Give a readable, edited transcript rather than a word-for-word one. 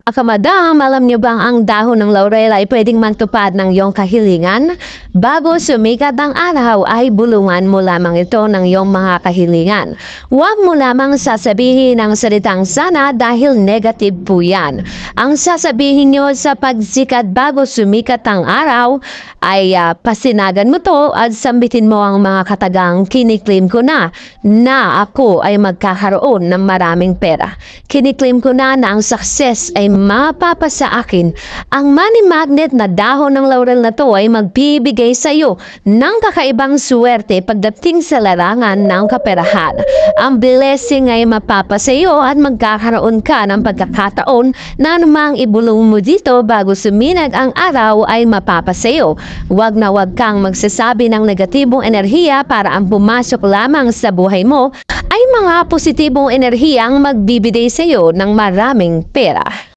Madam, alam niyo bang ang dahon ng laurel ay pwedeng magtupad ng iyong kahilingan? Bago sumikat ang araw ay bulungan mo lamang ito ng iyong mga kahilingan. Huwag mo lamang sasabihin ang salitang sana dahil negative po yan. Ang sasabihin niyo sa pagsikat bago sumikat ang araw ay pasinagan mo to at sambitin mo ang mga katagang kiniklaim ko na ako ay magkakaroon ng maraming pera. Kiniklaim ko na ang success ay mapapasa akin. Ang money magnet na dahon ng laurel na to ay magbibigay sa iyo ng kakaibang swerte pagdating sa larangan ng kaperahan. Ang blessing ay mapapasa iyo at magkakaroon ka ng pagkakataon na anumang ibulong mo dito bago suminag ang araw ay mapapasa iyo. Huwag na huwag kang magsasabi ng negatibong enerhiya para ang pumasok lamang sa buhay mo ay mga positibong enerhiyang magbibigay sa iyo ng maraming pera.